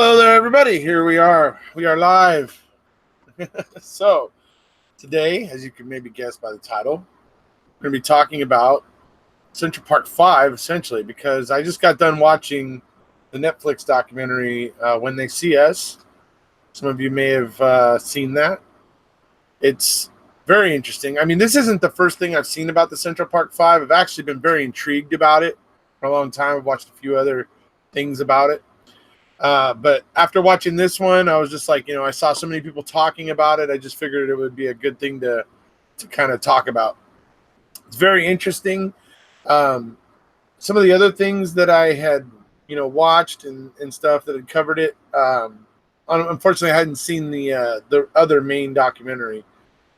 Hello there, everybody. Here we are. We are live. So, today, as you can maybe guess by the title, we're going to be talking about Central Park 5, essentially, because I just got done watching the Netflix documentary, When They See Us. Some of you may have seen that. It's very interesting. I mean, this isn't the first thing I've seen about the Central Park 5. I've actually been very intrigued about it for a long time. I've watched a few other things about it. But after watching this one, I was just like, I saw so many people talking about it. I just figured it would be a good thing to kind of talk about. It's very interesting. Some of the other things that I had, watched and stuff that had covered it. Unfortunately, I hadn't seen the other main documentary,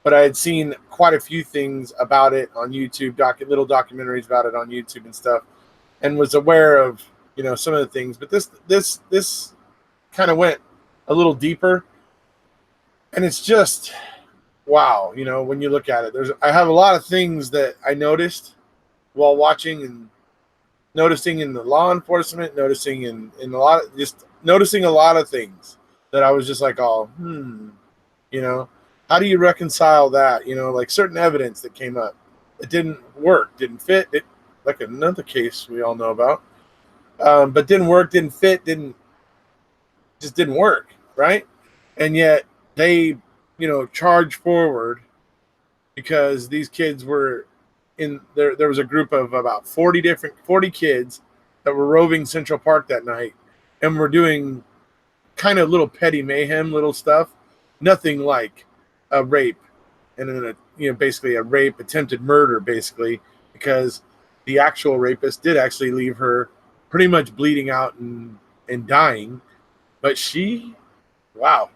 but I had seen quite a few things about it on YouTube, little documentaries about it on YouTube and stuff, and was aware of some of the things. But this kind of went a little deeper, and it's just wow. When you look at it, I have a lot of things that I noticed while watching and noticing in the law enforcement, noticing in a lot of, just noticing a lot of things that I was just like, oh, how do you reconcile that? Like certain evidence that came up, it didn't work, didn't fit. It, like another case we all know about, but didn't work, didn't fit, just didn't work, right? And yet they, charge forward because these kids were in there. There was a group of about 40 kids that were roving Central Park that night and were doing kind of little petty mayhem, little stuff, nothing like a rape and then basically a rape, attempted murder, basically, because the actual rapist did actually leave her pretty much bleeding out and dying. But she, wow,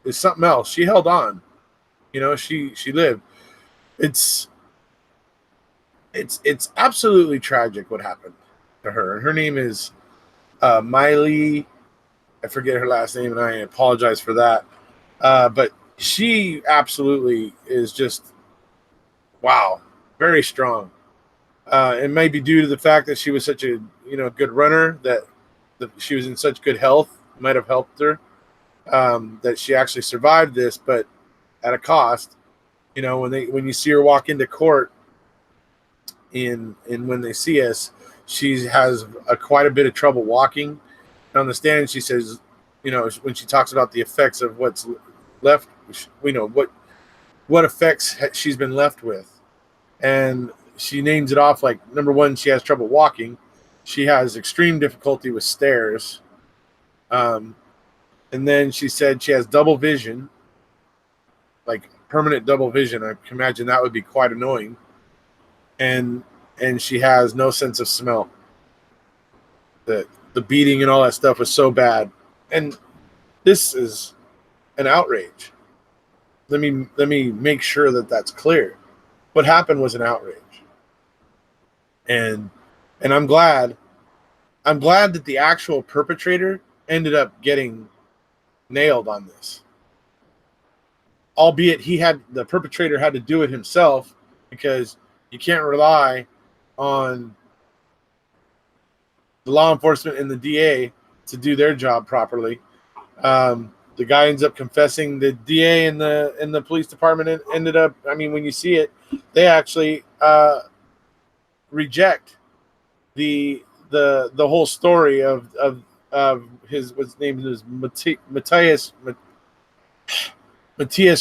is something else. She held on. She lived. It's absolutely tragic what happened to her. And her name is Miley. I forget her last name, and I apologize for that. But she absolutely is just wow, very strong. It may be due to the fact that she was such a good runner that she was in such good health. Might have helped her that she actually survived this, but at a cost. When you see her walk into court in When They See Us, she has quite a bit of trouble walking. And on the stand, she says, when she talks about the effects of what's left, we know what effects she's been left with, and she names it off like number one, she has trouble walking. She has extreme difficulty with stairs. And then she said she has double vision, like permanent double vision. I can imagine that would be quite annoying. And she has no sense of smell. The beating and all that stuff was so bad. And this is an outrage. Let me make sure that that's clear. What happened was an outrage. And I'm glad that the actual perpetrator ended up getting nailed on this. Albeit the perpetrator had to do it himself, because you can't rely on the law enforcement and the DA to do their job properly. The guy ends up confessing. The DA and the police department ended up. I mean, when you see it, they actually reject the whole story of his what's name is Matias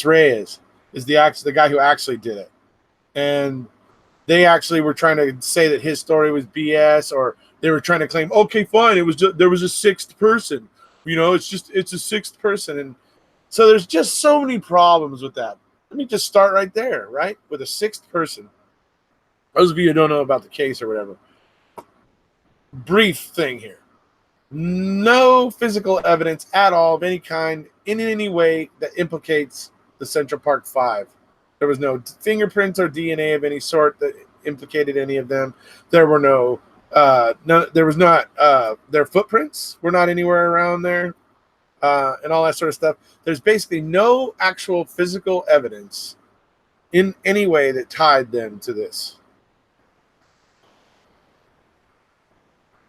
Reyes is the guy who actually did it, and they actually were trying to say that his story was BS, or they were trying to claim, okay, fine, there was a sixth person. It's a sixth person, and so there's just so many problems with that. Let me just start right there, right, with a sixth person. Those of you who don't know about the case or whatever, brief thing here. No physical evidence at all of any kind in any way that implicates the Central Park 5. There was no fingerprints or DNA of any sort that implicated any of them. There were there was not, their footprints were not anywhere around there, and all that sort of stuff. There's basically no actual physical evidence in any way that tied them to this.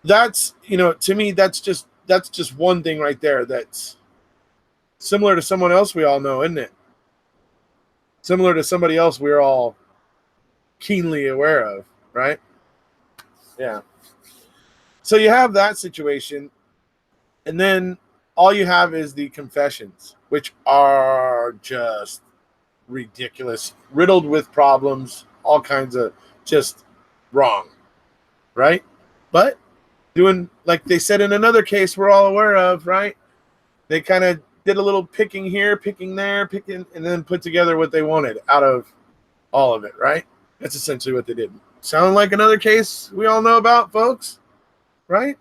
That's, to me, that's just that's just one thing right there that's similar to someone else we all know, isn't it? Similar to somebody else we're all keenly aware of, right? Yeah. So you have that situation, and then all you have is the confessions, which are just ridiculous, riddled with problems, all kinds of just wrong, right? But doing, like they said in another case we're all aware of, right? They kind of did a little picking here, picking there, picking, and then put together what they wanted out of all of it, right? That's essentially what they did. Sound like another case we all know about, folks, right?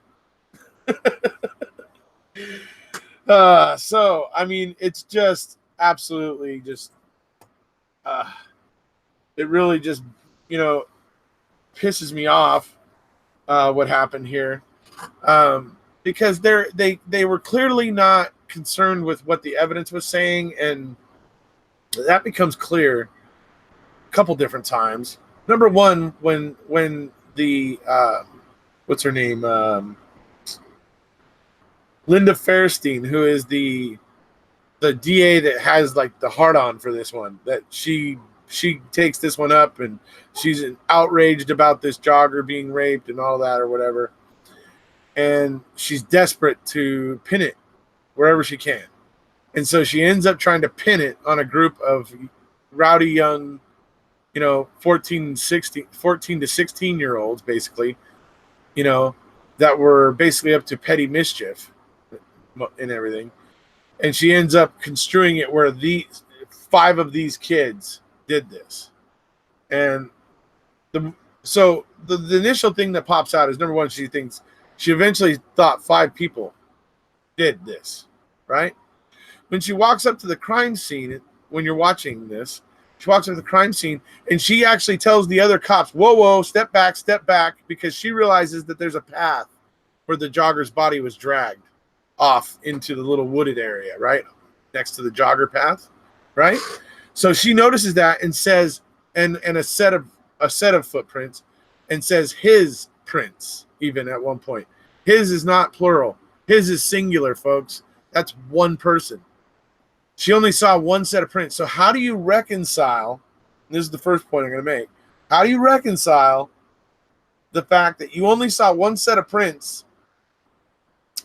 So, I mean, it's just absolutely just, it really just, you know, pisses me off what happened here, because they were clearly not concerned with what the evidence was saying, and that becomes clear a couple different times. Number one, when the what's her name, Linda Fairstein, who is the DA that has like the hard on for this one, that she takes this one up, and she's outraged about this jogger being raped and all that or whatever, and she's desperate to pin it wherever she can, and so she ends up trying to pin it on a group of rowdy young, 14 to 16 year olds, basically, that were basically up to petty mischief and everything. And she ends up construing it where these 5 of these kids did this. And the initial thing that pops out is, number one, she eventually thought 5 people did this, right? When she walks up to the crime scene, when you're watching this, she walks up to the crime scene and she actually tells the other cops, whoa, step back, because she realizes that there's a path where the jogger's body was dragged off into the little wooded area, right? Next to the jogger path, right? So she notices that and says, and a set of footprints, and says his prints, even at one point. His is not plural. His is singular, folks. That's one person. She only saw one set of prints. So how do you reconcile, this is the first point I'm going to make, how do you reconcile the fact that you only saw one set of prints,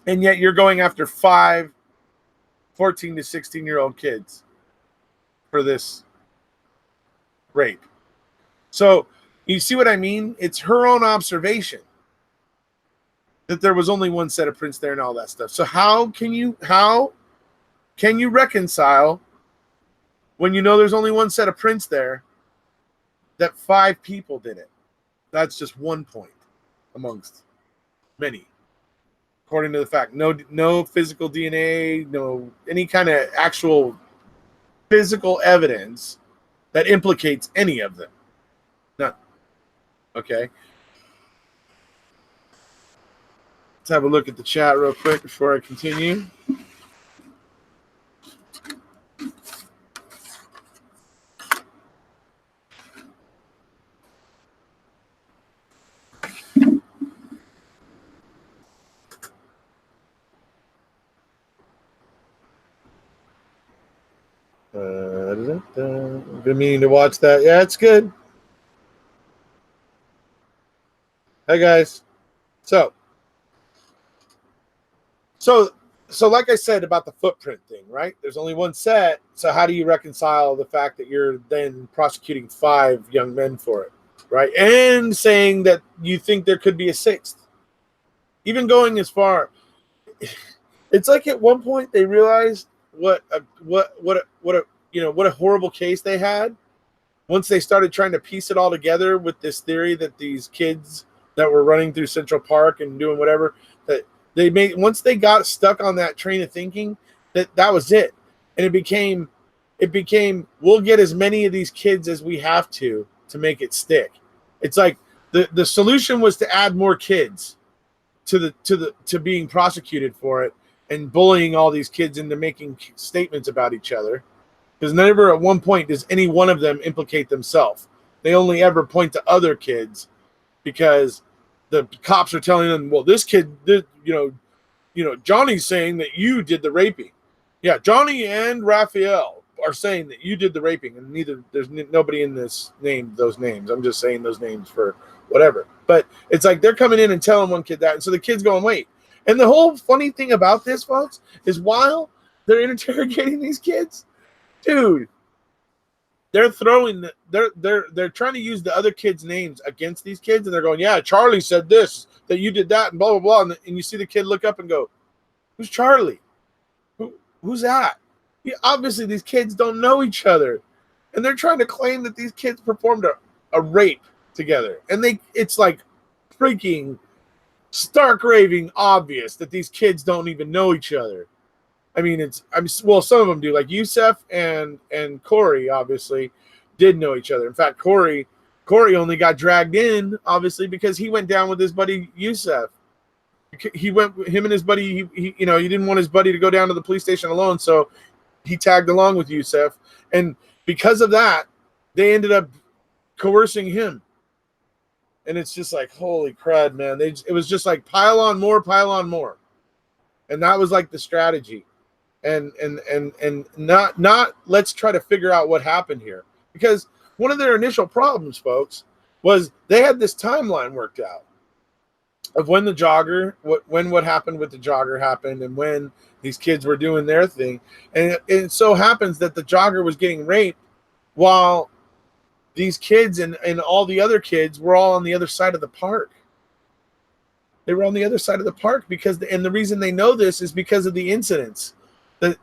and yet you're going after 5 14 to 16-year-old kids for this rape? So you see what I mean? It's her own observation that there was only one set of prints there and all that stuff. So how can you reconcile, when you know there's only one set of prints there, that 5 people did it? That's just one point amongst many. According to the fact, no physical DNA, no any kind of actual physical evidence that implicates any of them. None. Okay. Let's have a look at the chat real quick before I continue. Been meaning to watch that. Yeah, it's good. Hey guys. So like I said about the footprint thing, right? There's only one set. So how do you reconcile the fact that you're then prosecuting 5 young men for it, right? And saying that you think there could be a 6th. Even going as far, it's like at one point they realized what a horrible case they had once they started trying to piece it all together with this theory that these kids that were running through Central Park and doing whatever, that they made, once they got stuck on that train of thinking, that was it. And it became we'll get as many of these kids as we have to make it stick. It's like the solution was to add more kids to being prosecuted for it, and bullying all these kids into making statements about each other. Because never at one point does any one of them implicate themselves. They only ever point to other kids because the cops are telling them, well, this kid did, Johnny's saying that you did the raping. Yeah, Johnny and Raphael are saying that you did the raping, and there's nobody in this named those names. I'm just saying those names for whatever. But it's like they're coming in and telling one kid that, and so the kid's going, wait. And the whole funny thing about this, folks, is while they're interrogating these kids, dude, they're trying to use the other kids' names against these kids, and they're going, yeah, Charlie said this, that you did that, and blah, blah, blah. And you see the kid look up and go, who's Charlie? Who's that? Yeah, obviously, these kids don't know each other, and they're trying to claim that these kids performed a rape together. And it's like freaking stark raving obvious that these kids don't even know each other. I mean, well, some of them do. Like Yusef and Corey obviously did know each other. In fact, Corey only got dragged in obviously because he went down with his buddy Yusef. Him and his buddy. He didn't want his buddy to go down to the police station alone, so he tagged along with Yusef, and because of that, they ended up coercing him. And it's just like, holy crud, man! It was just like pile on more, and that was like the strategy. And not let's try to figure out what happened here, because one of their initial problems, folks, was they had this timeline worked out of when what happened with the jogger happened, and when these kids were doing their thing. And it so happens that the jogger was getting raped while these kids and all the other kids were all on the other side of the park. They were on the other side of the park and the reason they know this is because of the incidents. That,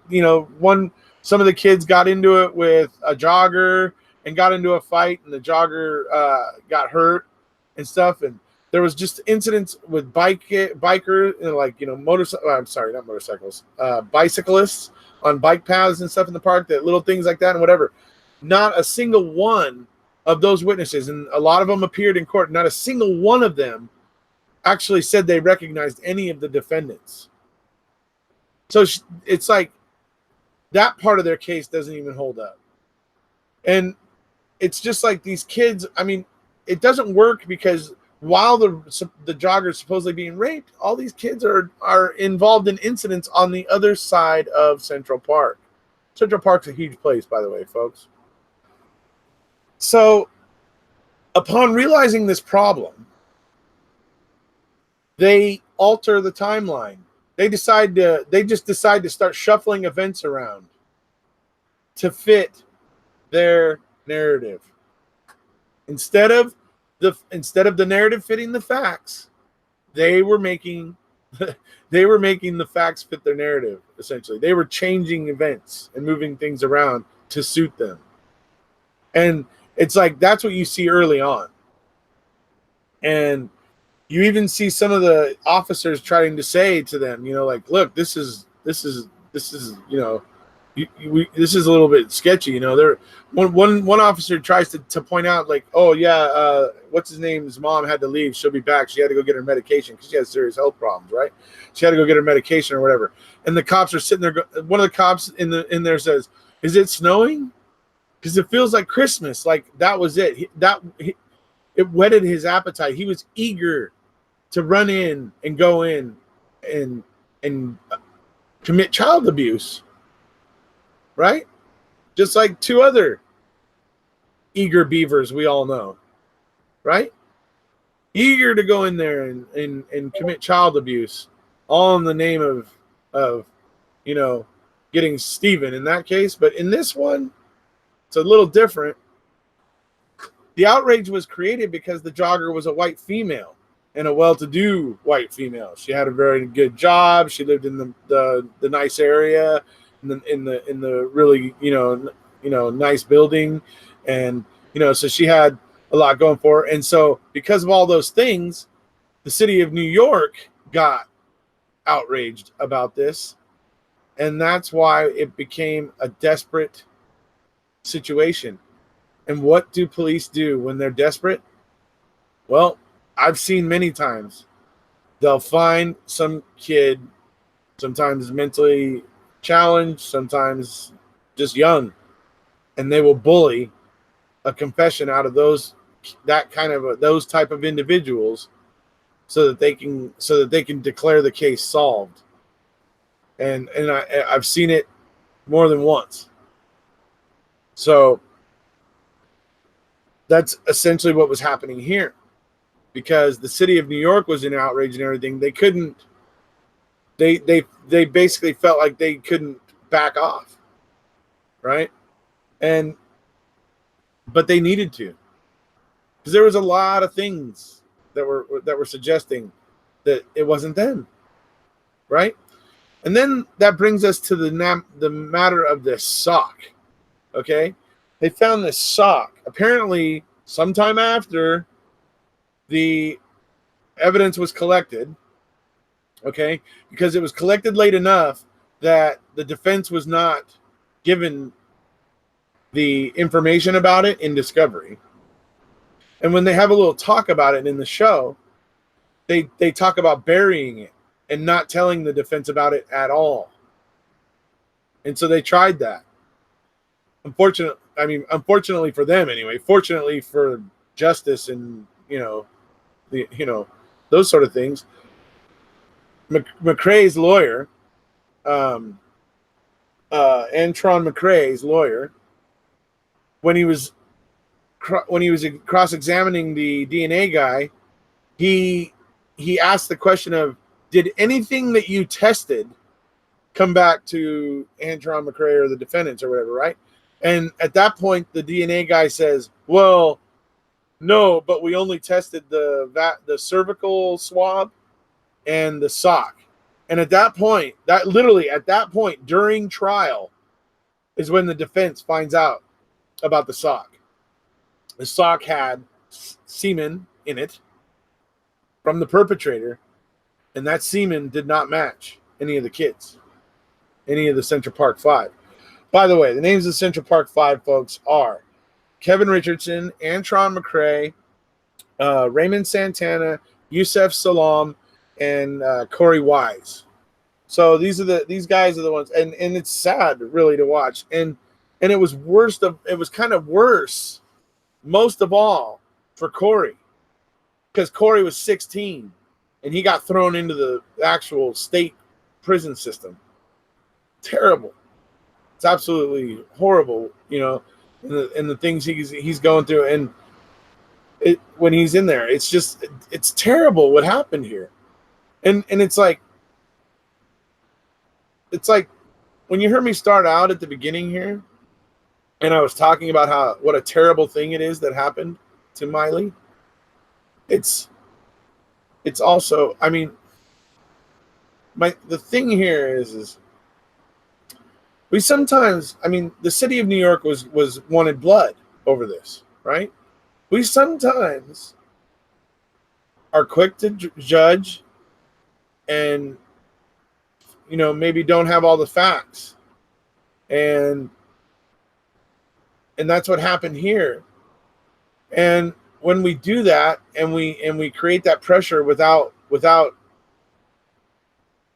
some of the kids got into it with a jogger and got into a fight, and the jogger got hurt and stuff. And there was just incidents with bicyclists on bike paths and stuff in the park, that little things like that and whatever. Not a single one of those witnesses, and a lot of them appeared in court, not a single one of them actually said they recognized any of the defendants. So it's like that part of their case doesn't even hold up. And it's just like these kids, I mean, it doesn't work because while the jogger is supposedly being raped, all these kids are involved in incidents on the other side of Central Park. Central Park's a huge place, by the way, folks. So upon realizing this problem, they alter the timeline. They just decide to start shuffling events around to fit their narrative. Instead of the narrative fitting the facts, they were making the facts fit their narrative. Essentially, they were changing events and moving things around to suit them. And it's like that's what you see early on. And you even see some of the officers trying to say to them, like, look, this is this is a little bit sketchy. One officer tries to point out, like, oh yeah, what's his name? His mom had to leave. She'll be back. She had to go get her medication because she has serious health problems, right? She had to go get her medication or whatever. And the cops are sitting there. One of the cops in there says, "Is it snowing? Because it feels like Christmas." Like that was it. It whetted his appetite. He was eager to run in and go in and commit child abuse, right? Just like two other eager beavers we all know, right? Eager to go in there and commit child abuse, all in the name of getting Steven in that case. But in this one, it's a little different. The outrage was created because the jogger was a white female, and a well-to-do white female. She had a very good job. She lived in the nice area, in the really nice building, and so she had a lot going for her. And so because of all those things, the city of New York got outraged about this, and that's why it became a desperate situation. And what do police do when they're desperate? Well, I've seen many times they'll find some kid, sometimes mentally challenged, sometimes just young, and they will bully a confession out of those type of individuals so that they can declare the case solved. and I've seen it more than once. So that's essentially what was happening here, because the city of New York was in outrage and everything. They couldn't. They basically felt like they couldn't back off, right? And but they needed to, because there was a lot of things that were suggesting that it wasn't them, right? And then that brings us to the matter of this sock. Okay, they found this sock apparently sometime after the evidence was collected. Okay, because it was collected late enough that the defense was not given the information about it in discovery. And when they have a little talk about it in the show, they talk about burying it and not telling the defense about it at all. And so they tried that. Unfortunately for them anyway. Fortunately for justice and those sort of things. McCrae's lawyer, Antron McCrae's lawyer, when he was cross-examining the DNA guy, he asked the question of, did anything that you tested come back to Antron McCrae or the defendants or whatever, right? And at that point, the DNA guy says, well, no, but we only tested the cervical swab and the sock. And at that point, during trial is when the defense finds out about the sock. The sock had semen in it from the perpetrator, and that semen did not match any of the kids, any of the Central Park Five. By the way, the names of the Central Park Five folks are Kevin Richardson, Antron McCrae, Raymond Santana, Yusef Salam, and Corey Wise. So these guys are the ones, and it's sad really to watch. And it was kind of worse, most of all, for Corey, because Corey was 16 and he got thrown into the actual state prison system. Terrible. It's absolutely horrible, and the things he's going through, and when he's in there, it's terrible what happened here. And it's like when you heard me start out at the beginning here, and I was talking about what a terrible thing it is that happened to Miley. It's also, the thing here is we sometimes, the city of New York was wanted blood over this, right? We sometimes are quick to judge and, maybe don't have all the facts. And that's what happened here. And when we do that and we create that pressure without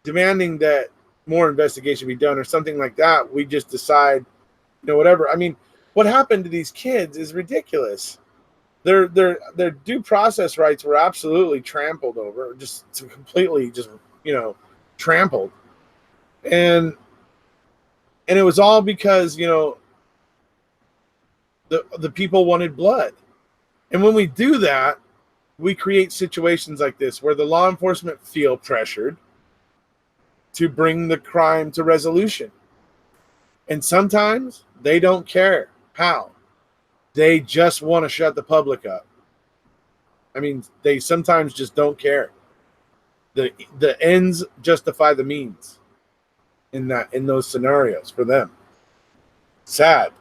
demanding that more investigation be done or something like that, we just decide, whatever. What happened to these kids is ridiculous. Their due process rights were absolutely trampled over, completely trampled. And it was all because, the people wanted blood. And when we do that, we create situations like this where the law enforcement feel pressured to bring the crime to resolution. And sometimes they don't care how. They just want to shut the public up. They sometimes just don't care. The ends justify the means in those scenarios for them. Sad.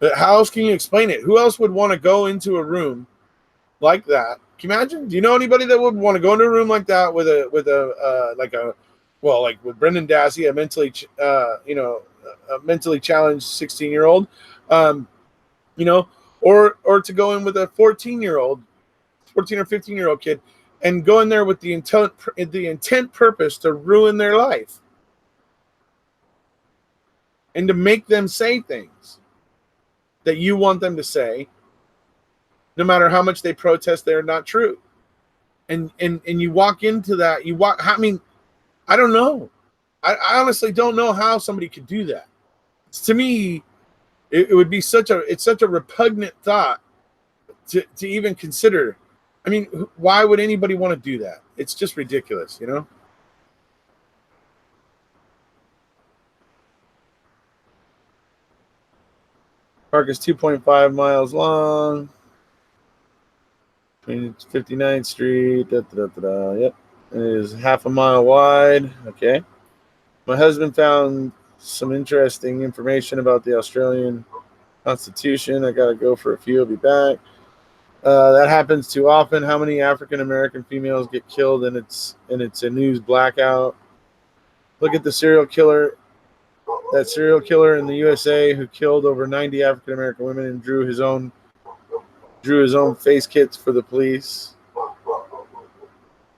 But how else can you explain it? Who else would want to go into a room like that? Can you imagine? Do you know anybody that would want to go into a room like that with with Brendan Dassey, a mentally challenged 16-year-old, or to go in with a 14 or 15-year-old kid and go in there with the intent purpose to ruin their life and to make them say things that you want them to say, no matter how much they protest they're not true. And you walk into that, I don't know. I honestly don't know how somebody could do that. To me, it would be such a repugnant thought to even consider. I mean, why would anybody want to do that? It's just ridiculous, you know? Park is 2.5 miles long. 59th Street. Da, da, da, da, yep. It is half a mile wide. Okay. My husband found some interesting information about the Australian Constitution. I got to go for a few. I'll be back. That happens too often. How many African American females get killed and it's a news blackout? Look at the serial killer. That serial killer in the USA who killed over 90 African American women and drew his own face kits for the police.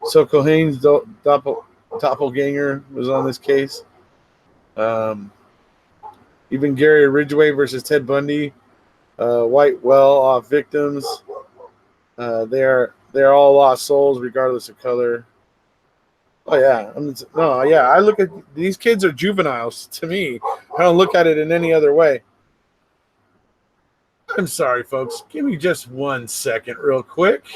So Cohen's doppelganger was on this case. Even Gary Ridgway versus Ted Bundy, white well-off victims. They're all lost souls, regardless of color. Oh yeah, no, yeah. I look at these kids are juveniles to me. I don't look at it in any other way. I'm sorry, folks. Give me just 1 second, real quick.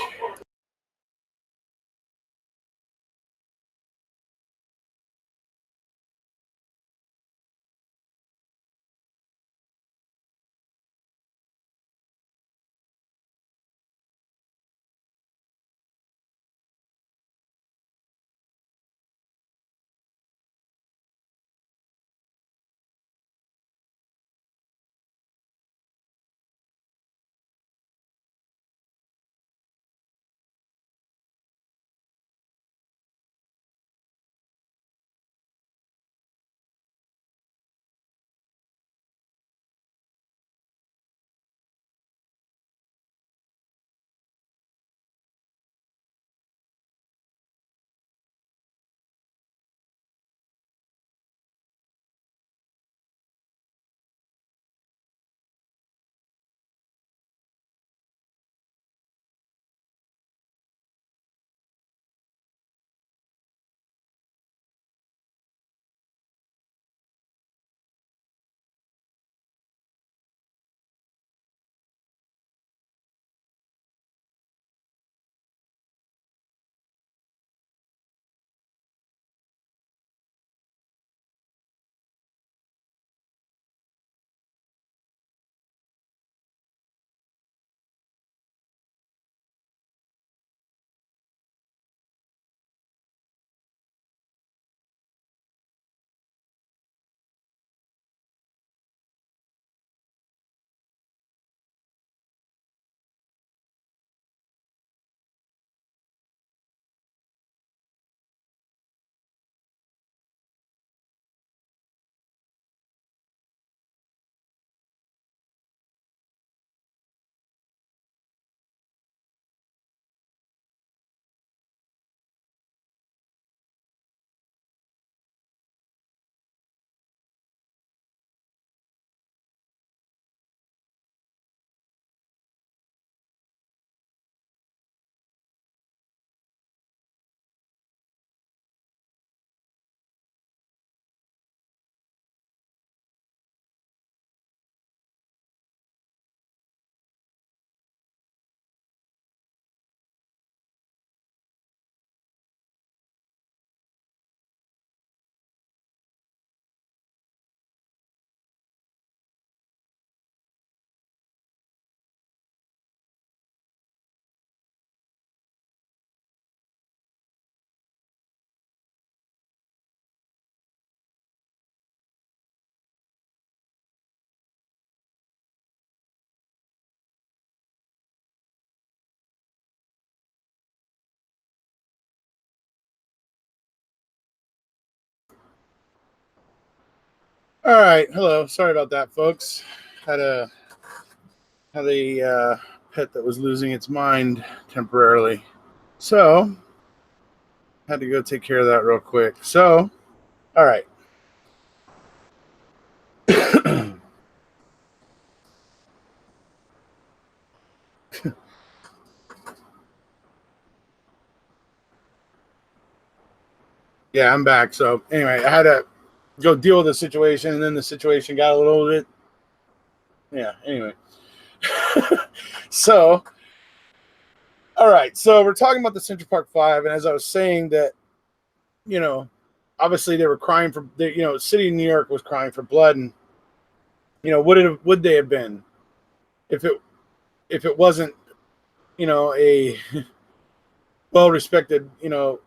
All right, hello. Sorry about that, folks. Had a pet that was losing its mind temporarily, so had to go take care of that real quick. So, all right. Yeah, I'm back. So anyway, I had to go deal with the situation, and then the situation got a little bit, yeah. Anyway, so all right, so we're talking about the Central Park Five, and as I was saying that, obviously they were crying for, the city of New York was crying for blood, and would they have been if it wasn't a well-respected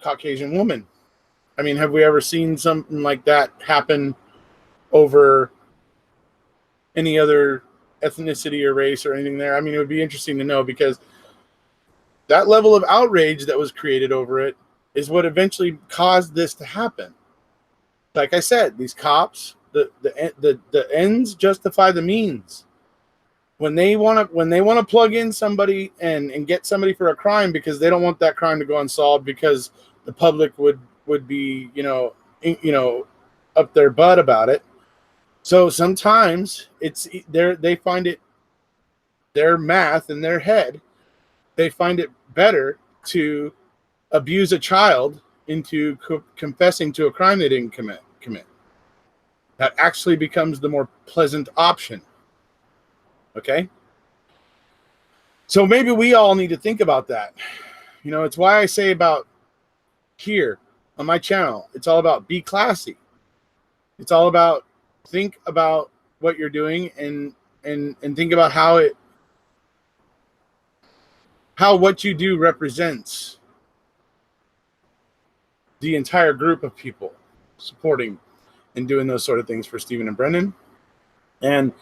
Caucasian woman? I mean, have we ever seen something like that happen over any other ethnicity or race or anything there? I mean, it would be interesting to know, because that level of outrage that was created over it is what eventually caused this to happen. Like I said, these cops, the ends justify the means. When they want to plug in somebody and get somebody for a crime, because they don't want that crime to go unsolved, because the public would be up their butt about it. So sometimes they find it, their math in their head, they find it better to abuse a child into confessing to a crime they didn't commit. That actually becomes the more pleasant option. Okay? So maybe we all need to think about that. It's why I say about here on my channel, it's all about be classy. It's all about think about what you're doing and think about how what you do represents the entire group of people supporting and doing those sort of things for Stephen and Brendan. And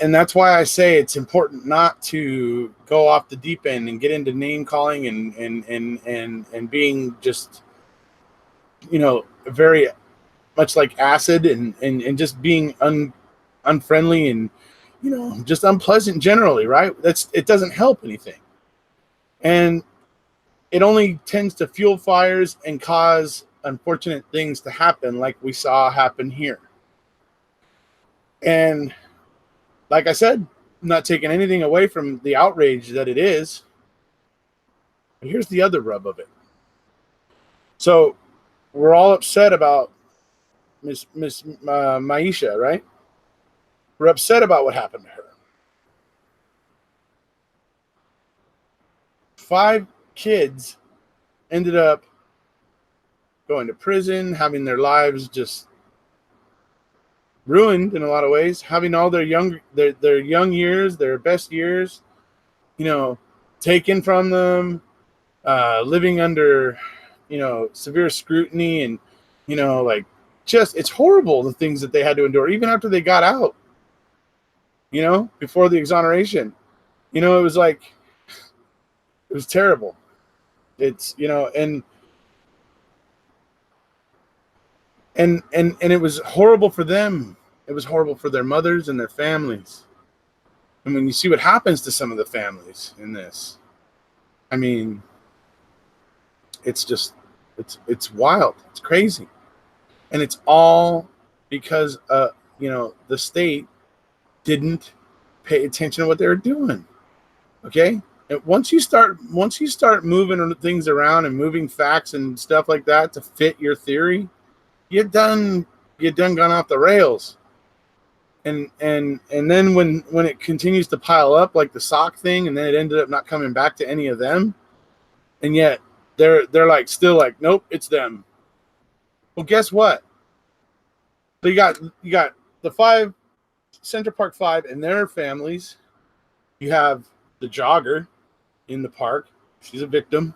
that's why I say it's important not to go off the deep end and get into name calling and being just very much like acid and just being unfriendly and just unpleasant generally, right? It doesn't help anything. And it only tends to fuel fires and cause unfortunate things to happen, like we saw happen here. And like I said, I'm not taking anything away from the outrage that it is. But here's the other rub of it. So we're all upset about Miss Maisha, right? We're upset about what happened to her. 5 kids ended up going to prison, having their lives just ruined in a lot of ways, having all their young years, their best years, taken from them, living under, severe scrutiny, and, just, it's horrible, the things that they had to endure, even after they got out, before the exoneration. It was like, it was terrible. It's, and it was horrible for them. It was horrible for their mothers and their families. And when you see what happens to some of the families in this, I mean, it's just, it's wild. It's crazy. And it's all because, the state didn't pay attention to what they were doing. Okay? And once you start moving things around and moving facts and stuff like that to fit your theory, you done gone off the rails. And then when it continues to pile up, like the sock thing, and then it ended up not coming back to any of them, and yet they're like still like, nope, it's them. Well, guess what? So you got the 5 Central Park 5 and their families. You have the jogger in the park. She's a victim.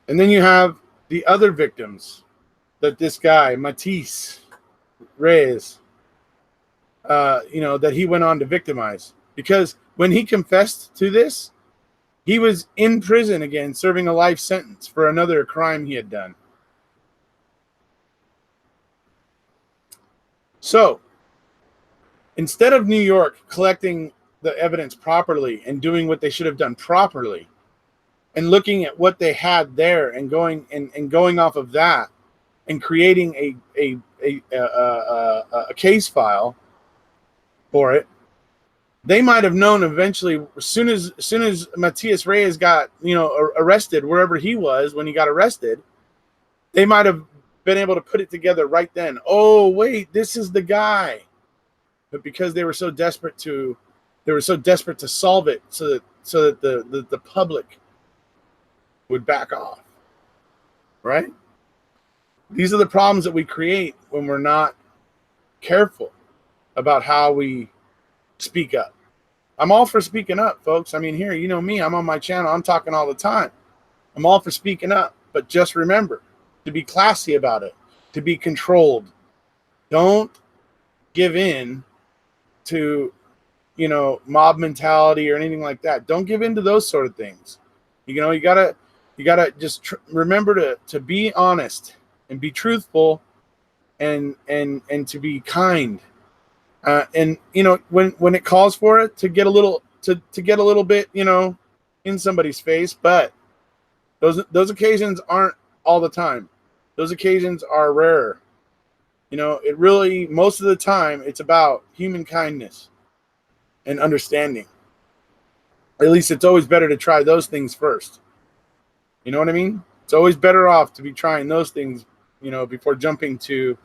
And then you have the other victims that this guy, Matisse Reyes, that he went on to victimize. Because when he confessed to this, he was in prison again, serving a life sentence for another crime he had done. So, instead of New York collecting the evidence properly and doing what they should have done properly, and looking at what they had there and going off of that and creating a case file for it, they might have known eventually, as soon as Matias Reyes got arrested wherever he was when he got arrested, they might have been able to put it together right then. Oh, wait, this is the guy. But because they were so desperate to solve it so that the public would back off. Right? These are the problems that we create when we're not careful about how we speak up. I'm all for speaking up, folks. I mean, here, you know me, I'm on my channel. I'm talking all the time. I'm all for speaking up, but just remember to be classy about it, to be controlled. Don't give in to, mob mentality or anything like that. Don't give in to those sort of things. You gotta just remember to be honest and be truthful and to be kind. And when it calls for it, to get a little bit, in somebody's face, but those occasions aren't all the time. Those occasions are rare. It really, most of the time, it's about human kindness and understanding. At least it's always better to try those things first. You know what I mean? It's always better off to be trying those things, before jumping to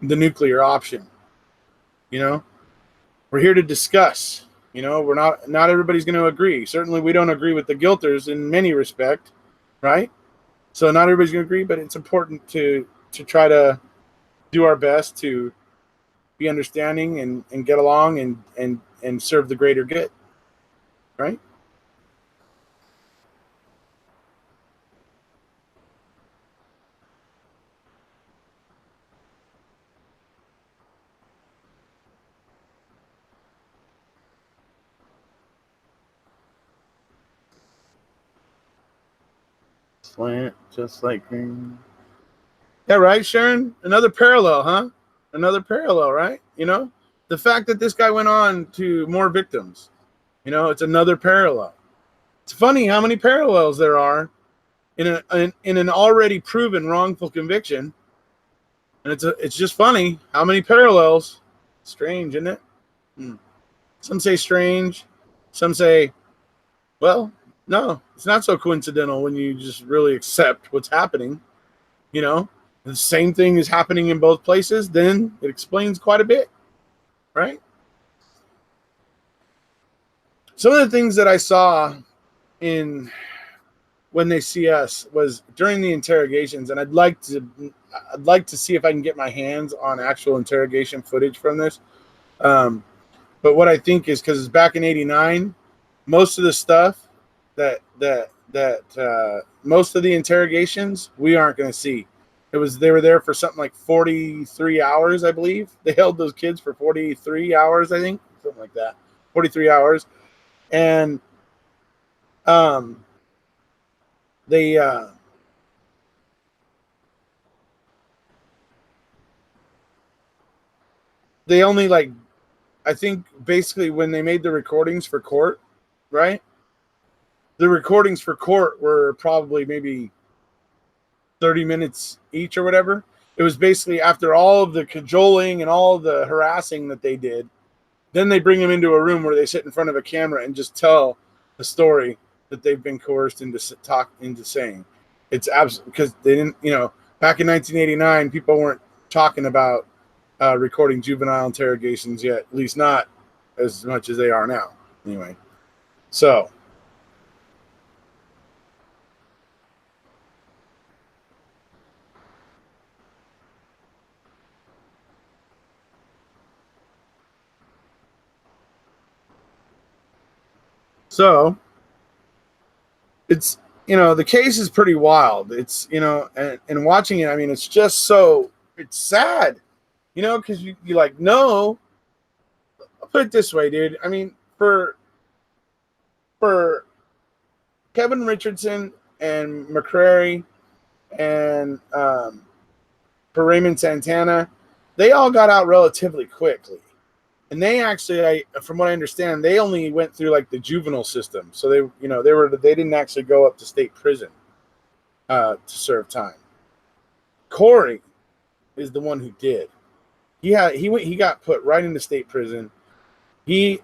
the nuclear option. We're here to discuss. We're not everybody's going to agree. Certainly we don't agree with the guilters in many respects, right? So not everybody's going to agree, but it's important to try to do our best to be understanding and get along and serve the greater good, right? Slant just like green. Yeah, right, Sharon? Another parallel, huh? Another parallel, right? The fact that this guy went on to more victims, it's another parallel. It's funny how many parallels there are in an already proven wrongful conviction, and it's just funny how many parallels. Strange, isn't it? Some say strange, some say, well, no, it's not so coincidental when you just really accept what's happening. The same thing is happening in both places, then it explains quite a bit, right? Some of the things that I saw in When They See Us was during the interrogations, and I'd like to see if I can get my hands on actual interrogation footage from this. But what I think is, because it's back in '89, most of the stuff that most of the interrogations we aren't going to see. They were there for something like 43 hours, I believe. They held those kids for 43 hours, I think, something like that, 43 hours, and they only, like, I think basically when they made the recordings for court, right? The recordings for court were probably maybe 30 minutes each or whatever. It was basically after all of the cajoling and all of the harassing that they did, then they bring them into a room where they sit in front of a camera and just tell the story that they've been coerced into saying. It's absolutely, because they didn't, back in 1989, people weren't talking about recording juvenile interrogations yet, at least not as much as they are now. Anyway, so it's, the case is pretty wild. It's, and watching it, I mean, it's just it's sad, because you like, no, I'll put it this way, dude. I mean, for Kevin Richardson and McCrary and for Raymond Santana, they all got out relatively quickly. And they actually, from what I understand, they only went through like the juvenile system. So they didn't actually go up to state prison to serve time. Corey is the one who did. He got put right into state prison. I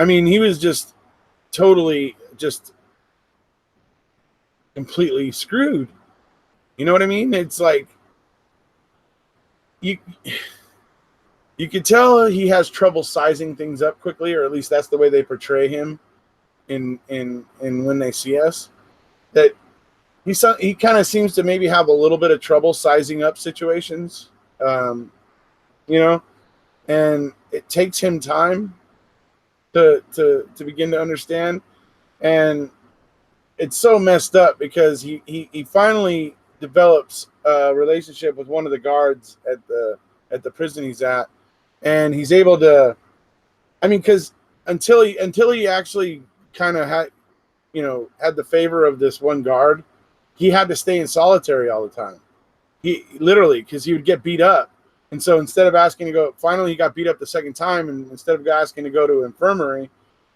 mean, he was just totally just completely screwed. You know what I mean? It's like you could tell he has trouble sizing things up quickly, or at least that's the way they portray him in when they see us. That he kind of seems to maybe have a little bit of trouble sizing up situations, you know, and it takes him time to begin to understand. And it's so messed up because he finally develops a relationship with one of the guards at the prison he's at, and he's able to. I mean, because until he actually kind of had the favor of this one guard, he had to stay in solitary all the time. He literally, because he would get beat up, and so instead of asking to go, finally he got beat up the second time, and instead of asking to go to infirmary,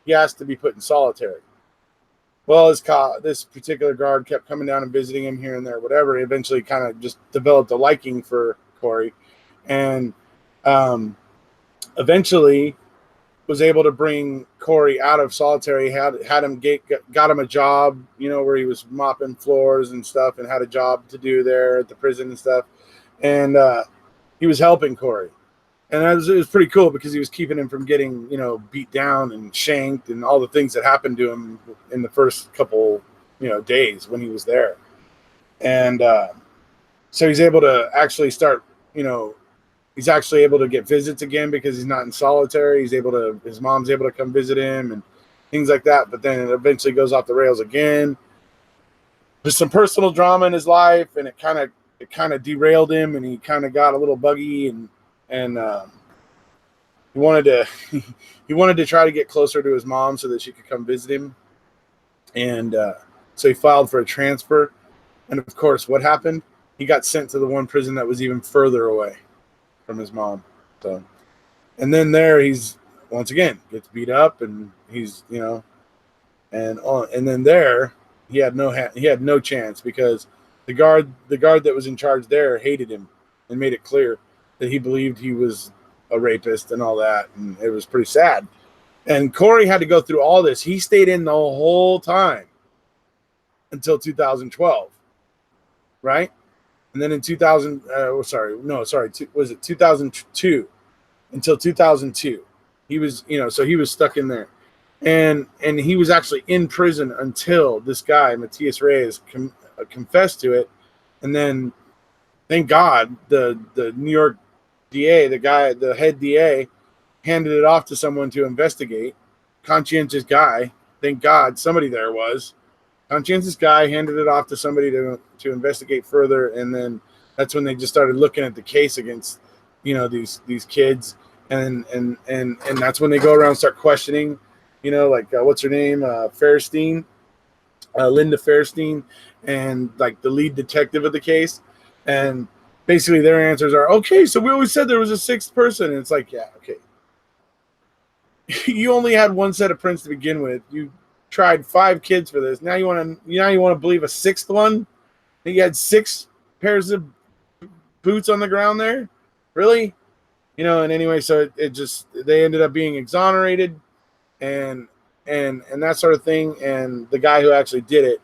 he asked to be put in solitary. Well, this particular guard kept coming down and visiting him here and there, whatever. He eventually kind of just developed a liking for Corey, and eventually was able to bring Corey out of solitary. Had him got him a job, where he was mopping floors and stuff, and had a job to do there at the prison and stuff. And he was helping Corey, and it was pretty cool because he was keeping him from getting beat down and shanked and all the things that happened to him in the first couple days when he was there. And so he's able to actually start he's actually able to get visits again because he's not in solitary. His mom's able to come visit him and things like that. But then it eventually goes off the rails again. There's some personal drama in his life, and it kind of derailed him, and he kind of got a little buggy, and he wanted to try to get closer to his mom so that she could come visit him. And so he filed for a transfer. And of course, what happened? He got sent to the one prison that was even further away from his mom. So, and then there he's once again gets beat up, and he's and then there he had no chance because the guard that was in charge there hated him and made it clear that he believed he was a rapist and all that, and it was pretty sad. And Corey had to go through all this. He stayed in the whole time until 2012, right? And then in 2002 until 2002, he was, so he was stuck in there, and he was actually in prison until this guy Matias Reyes confessed to it, and then thank God the New York DA, the head DA, handed it off to someone to investigate. Conscientious guy, thank God somebody there was. Conscientious guy handed it off to somebody to investigate further, and then that's when they just started looking at the case against these kids, and that's when they go around and start questioning, what's her name, Fairstein, Linda Fairstein, and like the lead detective of the case, and basically their answers are, okay, so we always said there was a sixth person, and it's like, yeah, okay, you only had one set of prints to begin with. You tried 5 kids for this. Now you want to believe a sixth one? You had 6 pairs of boots on the ground there, really? And anyway, so it just, they ended up being exonerated, and that sort of thing. And the guy who actually did it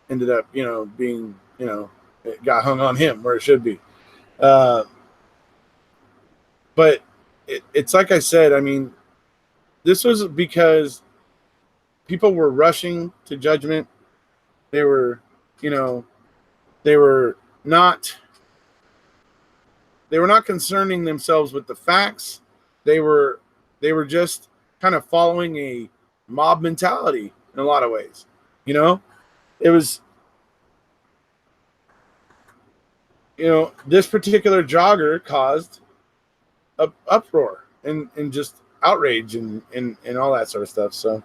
ended up, being, it got hung on him where it should be. But it's like I said, I mean, this was because people were rushing to judgment. They were not concerning themselves with the facts. They were just kind of following a mob mentality in a lot of ways. It was, this particular jogger caused a uproar and just outrage and all that sort of stuff. So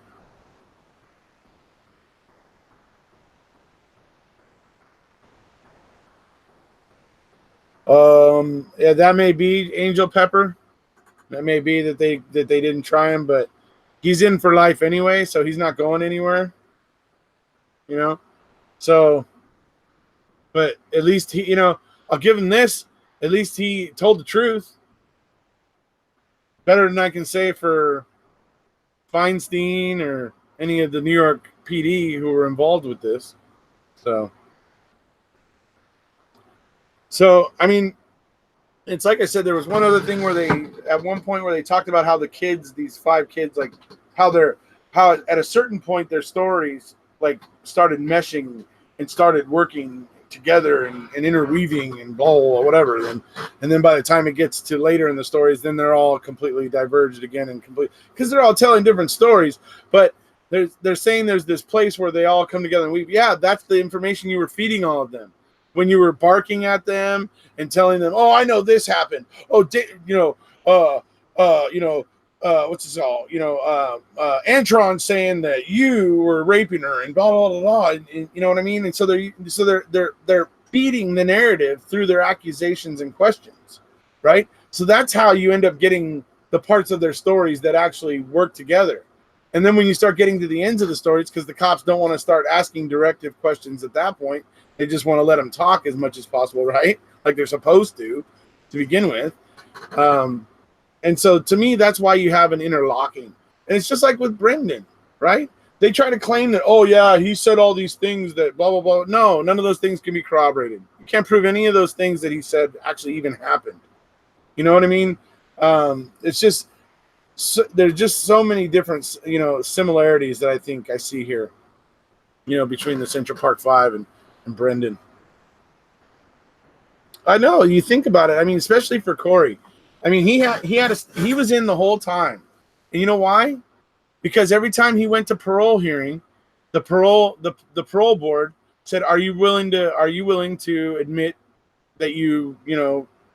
yeah, that may be Angel Pepper. That may be that they didn't try him, but he's in for life anyway, so he's not going anywhere. So, but at least he, I'll give him this. At least he told the truth. Better than I can say for Feinstein or any of the New York PD who were involved with this. So I mean, it's like I said, there was one other thing where at one point where they talked about how the kids, these 5 kids, like how at a certain point their stories like started meshing and started working together and interweaving and blah, blah, blah, whatever. And then by the time it gets to later in the stories, then they're all completely diverged again and complete, because they're all telling different stories. But they're saying there's this place where they all come together and weave. Yeah, that's the information you were feeding all of them when you were barking at them and telling them, "Oh, I know this happened. Oh, what's this all? Antron saying that you were raping her and blah blah blah blah." And you know what I mean? And so they're feeding the narrative through their accusations and questions, right? So that's how you end up getting the parts of their stories that actually work together. And then when you start getting to the ends of the stories, because the cops don't want to start asking directive questions at that point, they just want to let them talk as much as possible, right? Like they're supposed to begin with. And so to me, that's why you have an interlocking. And it's just like with Brendan, right? They try to claim that, oh, yeah, he said all these things that blah, blah, blah. No, none of those things can be corroborated. You can't prove any of those things that he said actually even happened. You know what I mean? It's just, there's just so many different, similarities that I think I see here, between the Central Park 5 and Brendan. I know, you think about it. I mean, especially for Corey. I mean, he was in the whole time. And you know why? Because every time he went to parole hearing, the parole board said, "Are you willing to admit that you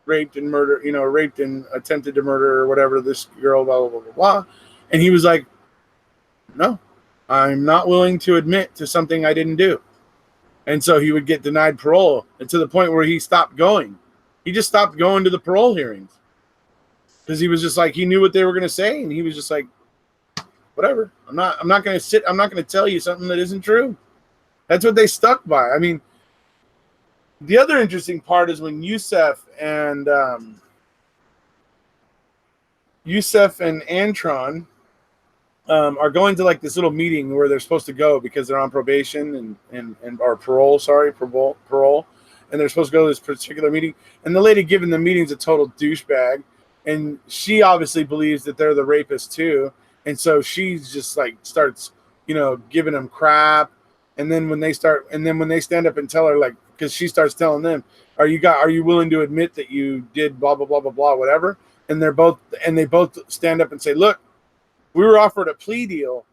raped and attempted to murder or whatever this girl, blah blah blah blah blah?" And he was like, "No, I'm not willing to admit to something I didn't do." And so he would get denied parole, and to the point where he stopped going. He just stopped going to the parole hearings because he was just like, he knew what they were going to say, and he was just like, whatever. I'm not going to tell you something that isn't true. That's what they stuck by. I mean, the other interesting part is when Yusef and Antron are going to like this little meeting where they're supposed to go because they're on probation and or parole, and they're supposed to go to this particular meeting. And the lady giving the meeting's a total douchebag, and she obviously believes that they're the rapist too. And so she's just like starts, giving them crap. And then when they stand up and tell her, like, because she starts telling them, are you willing to admit that you did blah blah blah blah blah whatever? And they both stand up and say, look, we were offered a plea deal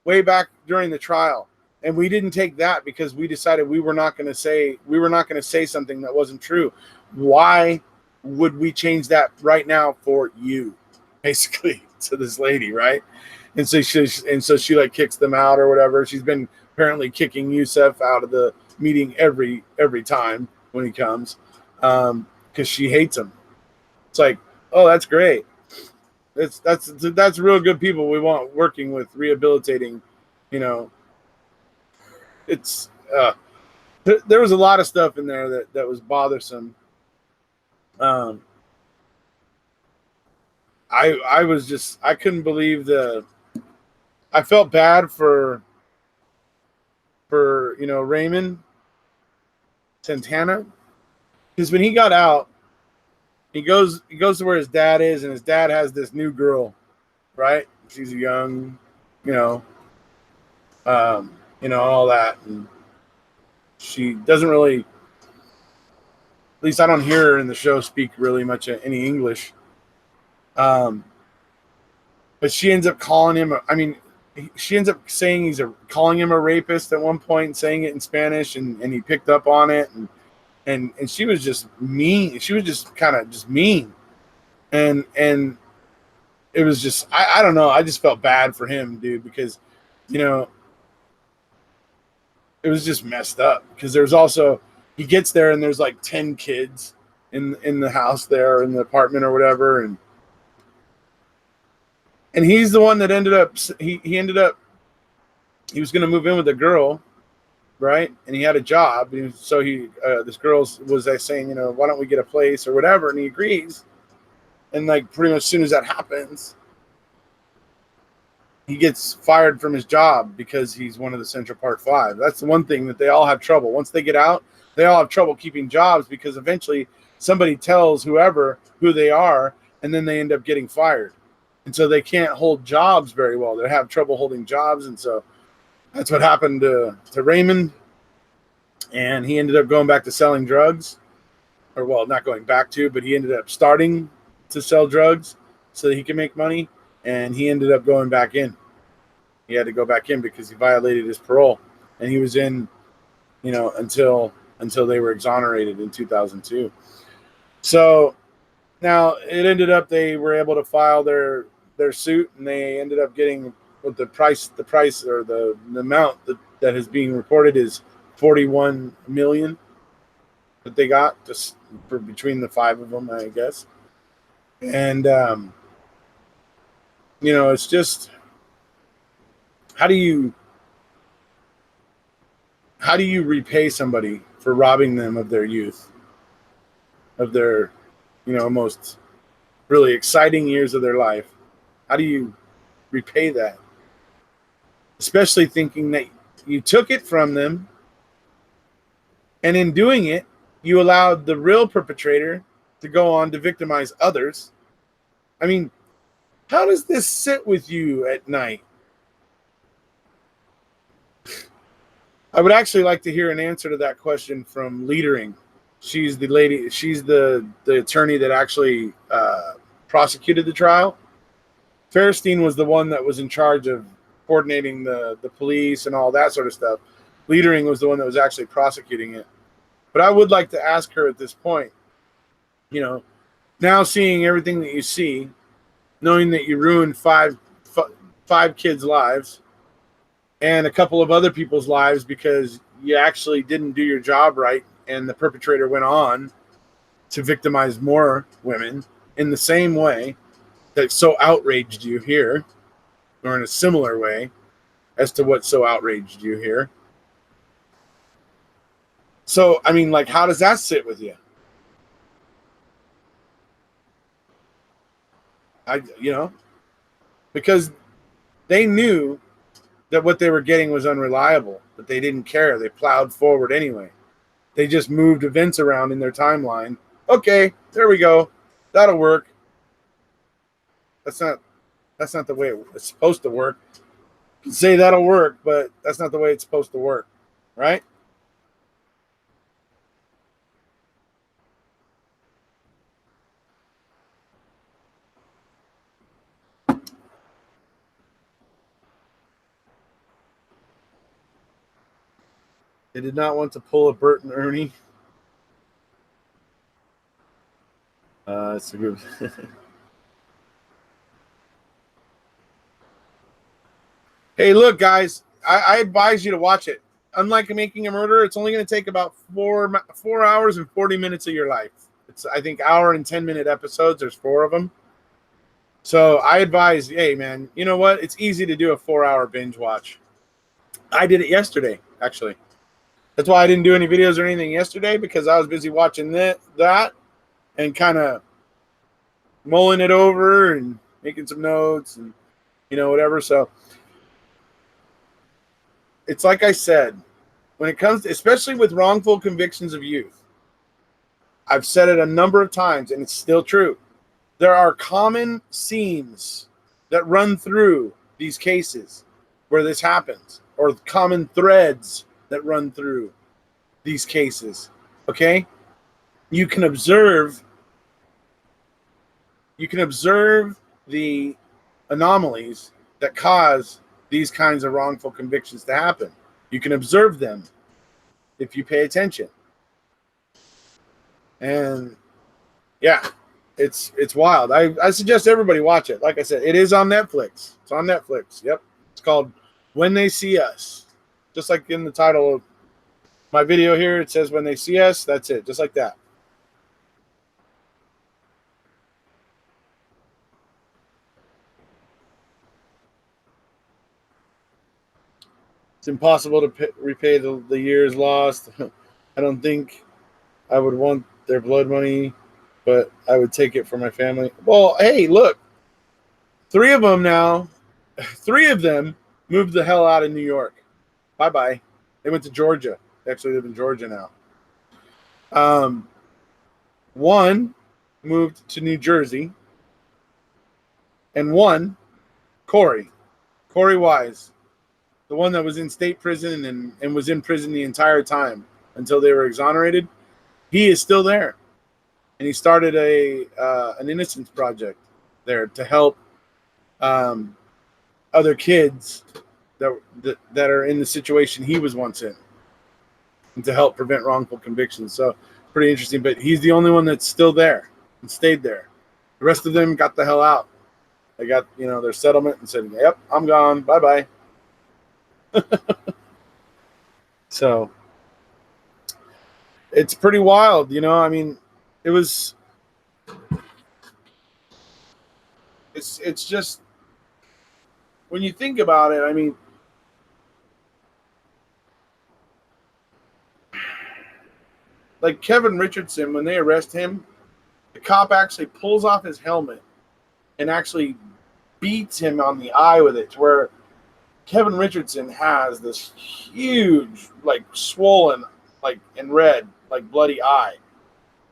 way back during the trial, and we didn't take that because we decided we were not going to say something that wasn't true. Why would we change that right now for you? Basically, to this lady, right? And so she like kicks them out or whatever. She's been apparently kicking Yusef out of the meeting every time when he comes, because she hates him. It's like, oh, that's great. That's real good people we want working with rehabilitating. It's there was a lot of stuff in there that was bothersome. I couldn't believe I felt bad for Raymond Santana, because when he got out, he goes to where his dad is, and his dad has this new girl, right? She's young, all that, and she doesn't really, at least I don't hear her in the show speak really much any English. But she ends up calling him. She ends up saying calling him a rapist at one point, saying it in Spanish, and he picked up on it, and she was just mean. She was just kind of just mean, and it was just I don't know. I just felt bad for him, dude, because it was just messed up. Because there's also, he gets there and there's like 10 kids in the house there, in the apartment or whatever, and he's the one that ended up he was going to move in with a girl, right? And he had a job, so this girl was saying, why don't we get a place or whatever, and he agrees. And like pretty much as soon as that happens, he gets fired from his job because he's one of the Central Park Five. That's the one thing that they all have trouble. Once they get out, they all have trouble keeping jobs because eventually somebody tells whoever who they are, and then they end up getting fired. And so they can't hold jobs very well. They have trouble holding jobs, and so that's what happened to Raymond. And he ended up going back to selling drugs. Or, well, not going back to, but he ended up starting to sell drugs so that he could make money. And he ended up going back in. He had to go back in because he violated his parole. And he was in, until they were exonerated in 2002. So now it ended up they were able to file their suit, and they ended up getting what the price or the amount that is being reported is $41 million that they got just for between the five of them, I guess. And it's just how do you repay somebody for robbing them of their youth, of their most really exciting years of their life? How do you repay that? Especially thinking that you took it from them, and in doing it, you allowed the real perpetrator to go on to victimize others. I mean, how does this sit with you at night? I would actually like to hear an answer to that question from Leadering. She's the lady. She's the attorney that actually prosecuted the trial. Fairstein was the one that was in charge of coordinating the police and all that sort of stuff. Leadering was the one that was actually prosecuting it. But I would like to ask her at this point, now seeing everything that you see, knowing that you ruined five kids' lives and a couple of other people's lives because you actually didn't do your job right, and the perpetrator went on to victimize more women in the same way that so outraged you here, or in a similar way as to what so outraged you here. So, I mean, like, how does that sit with you? Because they knew that what they were getting was unreliable, but they didn't care. They plowed forward anyway. They just moved events around in their timeline. Okay, there we go. That'll work. That's not the way it's supposed to work. You can say that'll work, but that's not the way it's supposed to work, right? They did not want to pull a Bert and Ernie. It's a group. Hey, look, guys, I advise you to watch it. Unlike Making a Murder, it's only going to take about 4 hours and 40 minutes of your life. It's, I think, hour and 10-minute episodes. There's 4 of them. So I advise, hey, man, you know what? It's easy to do a 4-hour binge watch. I did it yesterday, actually. That's why I didn't do any videos or anything yesterday, because I was busy watching that and kind of mulling it over and making some notes and, whatever. So it's like I said, when it comes to, especially with wrongful convictions of youth, I've said it a number of times, and it's still true. There are common themes that run through these cases where this happens, or common threads that run through these cases. Okay? You can observe the anomalies that cause these kinds of wrongful convictions to happen. You can observe them if you pay attention. And yeah, it's wild. I suggest everybody watch it. Like I said, it is on Netflix. It's on Netflix. Yep. It's called When They See Us. Just like in the title of my video here, it says When They See Us. That's it. Just like that. It's impossible to repay the years lost. I don't think I would want their blood money, but I would take it for my family. Well, hey, look. 3 of them now 3 of them moved the hell out of New York. Bye-bye. They went to Georgia. They actually live in Georgia now. 1 moved to New Jersey. And 1, Corey Wise, the one that was in state prison and was in prison the entire time until they were exonerated, he is still there. And he started an innocence project there to help other kids that are in the situation he was once in, and to help prevent wrongful convictions. So pretty interesting. But he's the only one that's still there and stayed there. The rest of them got the hell out. They got, their settlement and said, "Yep, I'm gone. Bye-bye." So it's pretty wild, I mean, it's just, when you think about it, I mean, like Kevin Richardson, when they arrest him, the cop actually pulls off his helmet and actually beats him on the eye with it, to where Kevin Richardson has this huge, like, swollen, like, and red, like, bloody eye,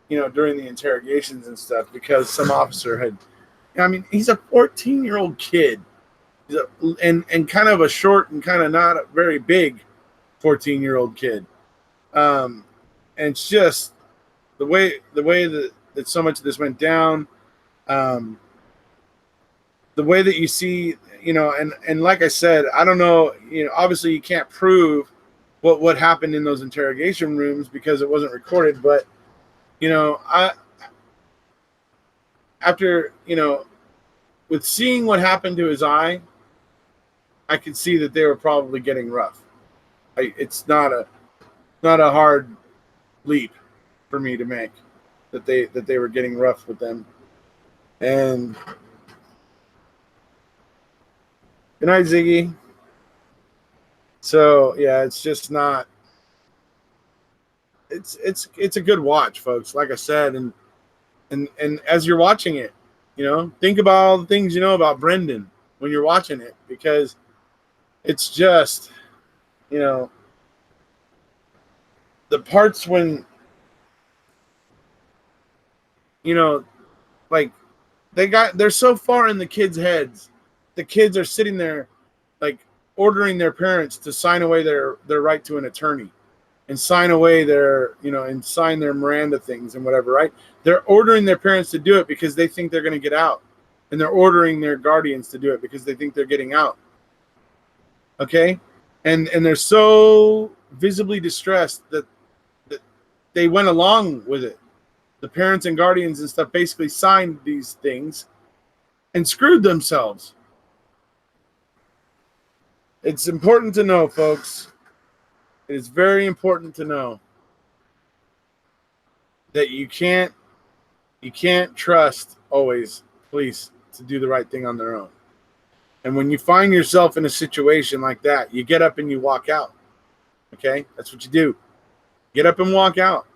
during the interrogations and stuff, because some officer had, I mean, he's a 14-year-old kid. He's and kind of a short and kind of not a very big 14-year-old kid. And it's just the way that so much of this went down. The way that you see, and like I said, I don't know, obviously you can't prove what happened in those interrogation rooms because it wasn't recorded, but, after, with seeing what happened to his eye, I could see that they were probably getting rough. It's not a hard leap for me to make that they were getting rough with them. And good night, Ziggy. So yeah, it's just not. It's a good watch, folks. Like I said, and as you're watching it, think about all the things you know about Brendan when you're watching it, because it's just, the parts when, like, they're so far in the kids' heads. The kids are sitting there, like, ordering their parents to sign away their right to an attorney, and sign away and sign their Miranda things and whatever, right? They're ordering their parents to do it because they think they're going to get out. And they're ordering their guardians to do it because they think they're getting out. Okay? And they're so visibly distressed that they went along with it. The parents and guardians and stuff basically signed these things and screwed themselves. It's important to know, folks. It is very important to know that you can't trust always police to do the right thing on their own. And when you find yourself in a situation like that, you get up and you walk out. Okay? That's what you do. Get up and walk out.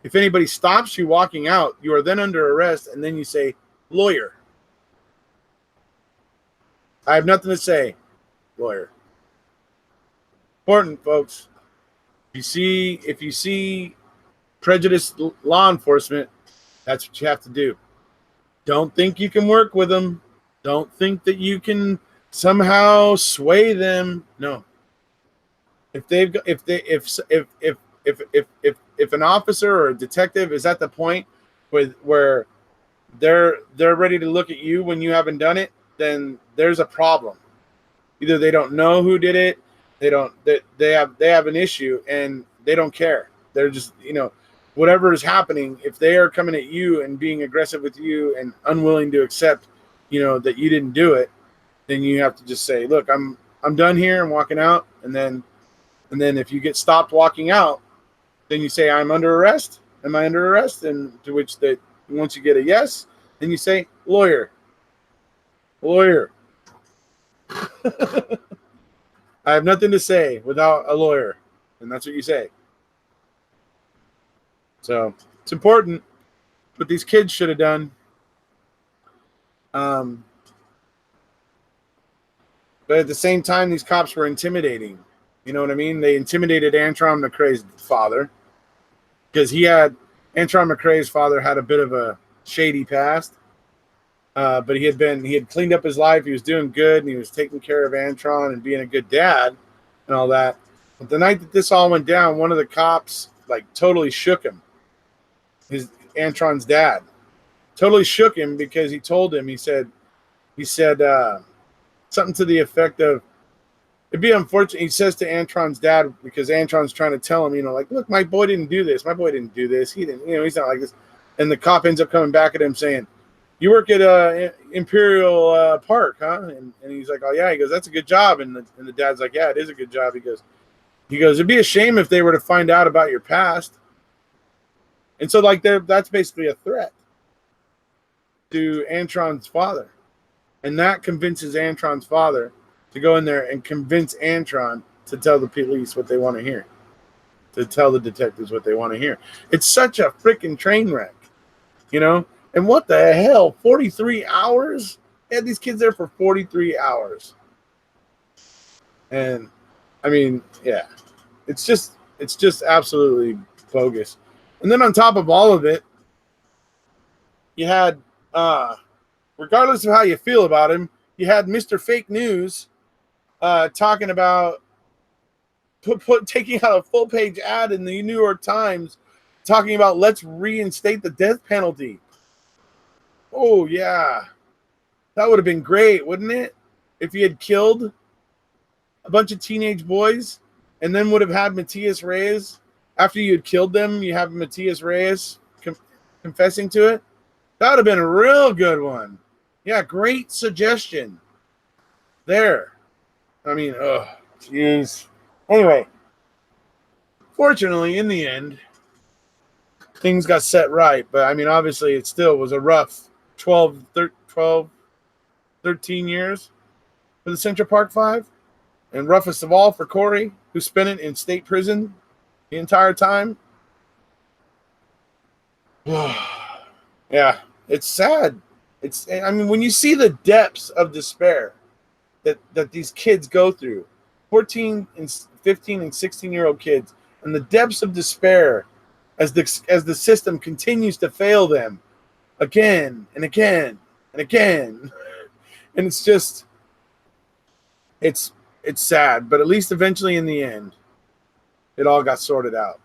If anybody stops you walking out, you are then under arrest, and then you say, "Lawyer. I have nothing to say, lawyer." Important, folks. If you see prejudiced law enforcement, that's what you have to do. Don't think you can work with them. Don't think that you can somehow sway them. No. If an officer or a detective is at the point where they're ready to look at you when you haven't done it, then there's a problem. Either they don't know who did it, they have an issue, and they don't care. They're just, whatever is happening, if they are coming at you and being aggressive with you and unwilling to accept, that you didn't do it, then you have to just say, "Look, I'm done here. I'm walking out." And then if you get stopped walking out, then you say, "I'm under arrest. Am I under arrest?" And to which once you get a yes, then you say, "Lawyer. Lawyer." I have nothing to say without a lawyer. And that's what you say. So it's important. What these kids should have done. But at the same time, these cops were intimidating. You know what I mean? They intimidated Antron McCrae's father because Antron McCrae's father had a bit of a shady past. But he had cleaned up his life. He was doing good, and he was taking care of Antron and being a good dad and all that. But the night that this all went down, one of the cops like totally shook him. His Antron's dad totally shook him because he told him. He said something to the effect of, "It'd be unfortunate." He says to Antron's dad because Antron's trying to tell him, like, "Look, my boy didn't do this. My boy didn't do this. He didn't. He's not like this." And the cop ends up coming back at him saying, "You work at Imperial Park, huh?" And he's like, "Oh yeah." He goes, "That's a good job." And the dad's like, "Yeah, it is a good job." He goes, "It'd be a shame if they were to find out about your past." And so like that's basically a threat to Antron's father. And that convinces Antron's father to go in there and convince Antron to tell the police what they want to hear, to tell the detectives what they want to hear. It's such a freaking train wreck, And what the hell? 43 hours? They had these kids there for 43 hours. And I mean, yeah, it's just absolutely bogus. And then on top of all of it, you had, regardless of how you feel about him, you had Mr. Fake News talking about taking out a full page ad in the New York Times talking about let's reinstate the death penalty. Oh, yeah. That would have been great, wouldn't it? If he had killed a bunch of teenage boys and then would have had Matias Reyes. After you had killed them, you have Matias Reyes confessing to it. That would have been a real good one. Yeah, great suggestion. There. I mean, jeez. Anyway, fortunately, in the end, things got set right. But, I mean, obviously, it still was a rough 13 years for the Central Park Five. And roughest of all for Corey, who spent it in state prison the entire time. Yeah, it's sad. I mean, when you see the depths of despair that these kids go through, 14 and 15 and 16-year-old kids, and the depths of despair as the system continues to fail them again and again and again. And it's just it's sad, but at least eventually in the end it all got sorted out.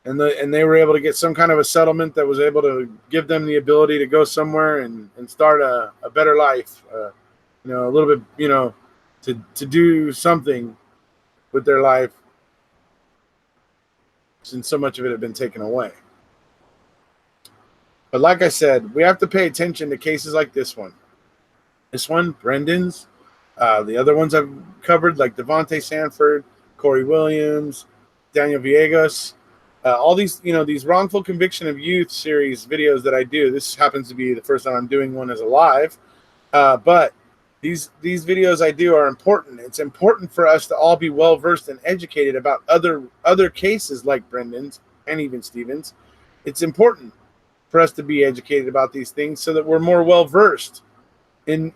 And they were able to get some kind of a settlement that was able to give them the ability to go somewhere and start a better life, a little bit, to do something with their life since so much of it had been taken away. But like I said, we have to pay attention to cases like this one. This one, Brendan's, the other ones I've covered, like Devontae Sanford, Corey Williams, Daniel Villegas. All these, these wrongful conviction of youth series videos that I do. This happens to be the first time I'm doing one as a live, but these videos I do are important. It's important for us to all be well versed and educated about other cases like Brendan's and even Stevens. It's important for us to be educated about these things so that we're more well versed in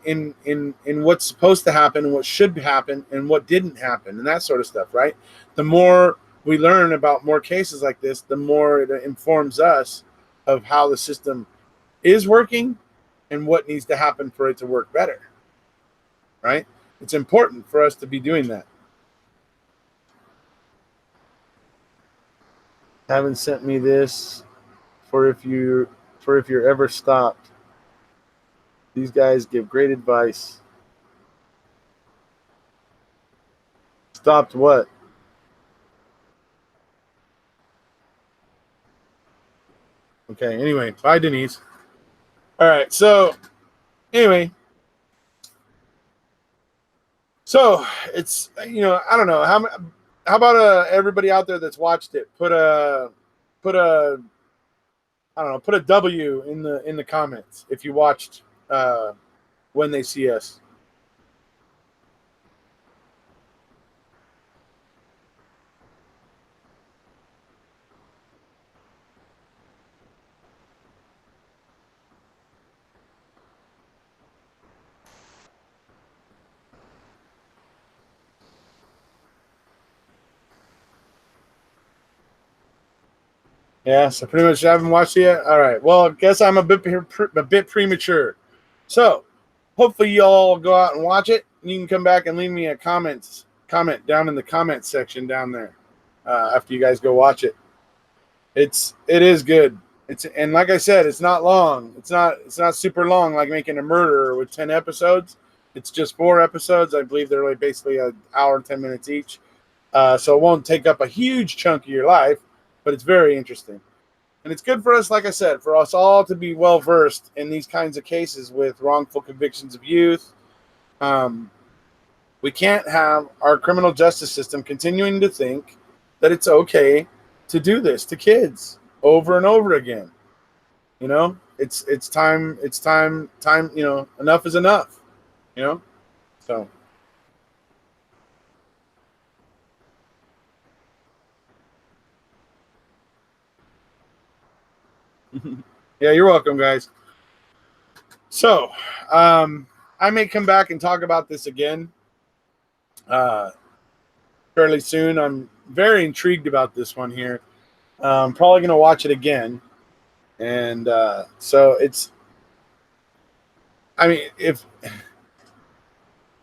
what's supposed to happen and what should happen and what didn't happen and that sort of stuff, right? The more we learn about more cases like this, the more it informs us of how the system is working and what needs to happen for it to work better, right? It's important for us to be doing that. Haven't sent me this for if you're ever stopped. These guys give great advice. Stopped what? Okay, anyway, bye, Denise. All right, so anyway, so it's, I don't know how about everybody out there that's watched it put a I don't know, put a W in the comments if you watched When They See Us. Yeah, so pretty much I haven't watched it yet. All right. Well, I guess I'm a bit premature. So hopefully you all go out and watch it. You can come back and leave me a comment down in the comment section down there after you guys go watch it. It is good. And like I said, it's not long. It's not super long like making a murderer with 10 episodes. It's just 4 episodes. I believe they're like basically an hour and 10 minutes each. So it won't take up a huge chunk of your life, but it's very interesting. And it's good for us, like I said, for us all to be well versed in these kinds of cases with wrongful convictions of youth. We can't have our criminal justice system continuing to think that it's okay to do this to kids over and over again. You know, it's time. You know, enough is enough. You know, so. Yeah, you're welcome, guys. So, I may come back and talk about this again fairly soon. I'm very intrigued about this one here. I'm probably going to watch it again. And so it's, I mean, if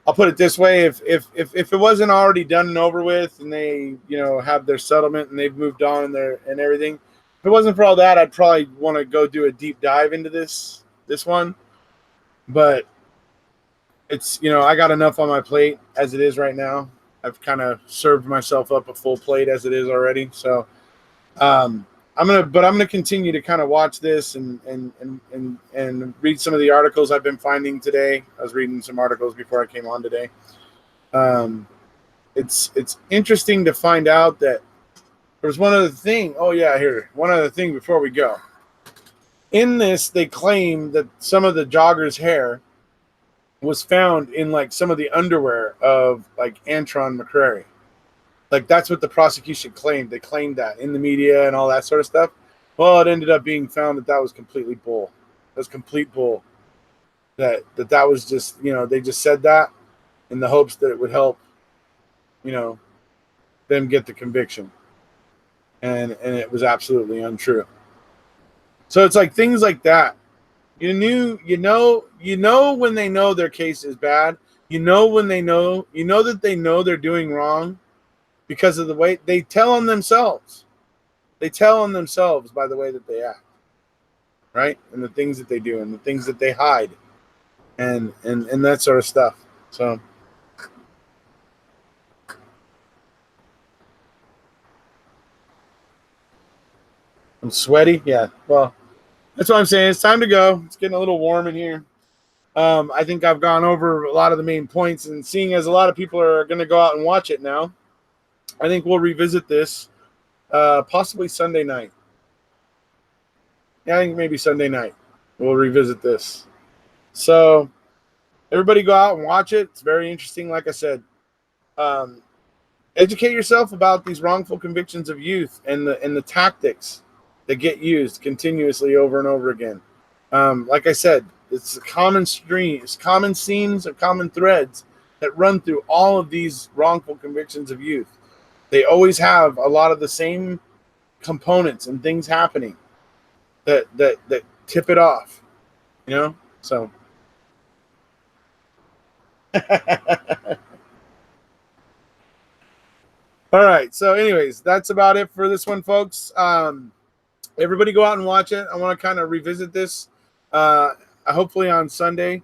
I'll put it this way, if it wasn't already done and over with, and they have their settlement and they've moved on and everything, if it wasn't for all that, I'd probably want to go do a deep dive into this one. But it's I got enough on my plate as it is right now. I've kind of served myself up a full plate as it is already. So I'm gonna continue to kind of watch this and read some of the articles I've been finding today. I was reading some articles before I came on today. It's interesting to find out that there was one other thing. Oh yeah, here, one other thing before we go. In this, they claim that some of the jogger's hair was found in like some of the underwear of like Antron McCrary. Like that's what the prosecution claimed. They claimed that in the media and all that sort of stuff. Well, it ended up being found that was completely bull. That was complete bull. That was just they just said that in the hopes that it would help them get the conviction, and it was absolutely untrue. So it's like things like that. You know when they know their case is bad. When they know that they know they're doing wrong because of the way they tell on themselves. They tell on themselves by the way that they act, right? And the things that they do and the things that they hide and that sort of stuff. So I'm sweaty. Yeah. Well, that's what I'm saying. It's time to go. It's getting a little warm in here. I think I've gone over a lot of the main points, and seeing as a lot of people are going to go out and watch it now, I think we'll revisit this possibly Sunday night. Yeah, I think maybe Sunday night we'll revisit this. So everybody go out and watch it. It's very interesting. Like I said, educate yourself about these wrongful convictions of youth and the tactics that get used continuously over and over again. Like I said, it's common streams, common seams, and common threads that run through all of these wrongful convictions of youth. They always have a lot of the same components and things happening that tip it off, So all right. So anyways, that's about it for this one, folks. Everybody go out and watch it. I want to kind of revisit this hopefully on Sunday.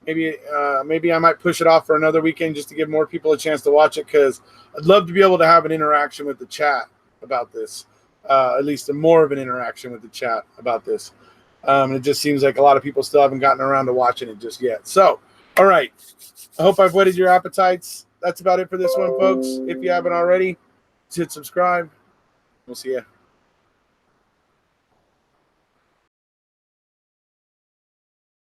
Maybe I might push it off for another weekend just to give more people a chance to watch it, because I'd love to be able to have an interaction with the chat about this, at least more of an interaction with the chat about this. It just seems like a lot of people still haven't gotten around to watching it just yet. So, all right. I hope I've whetted your appetites. That's about it for this one, folks. If you haven't already, hit subscribe. We'll see you.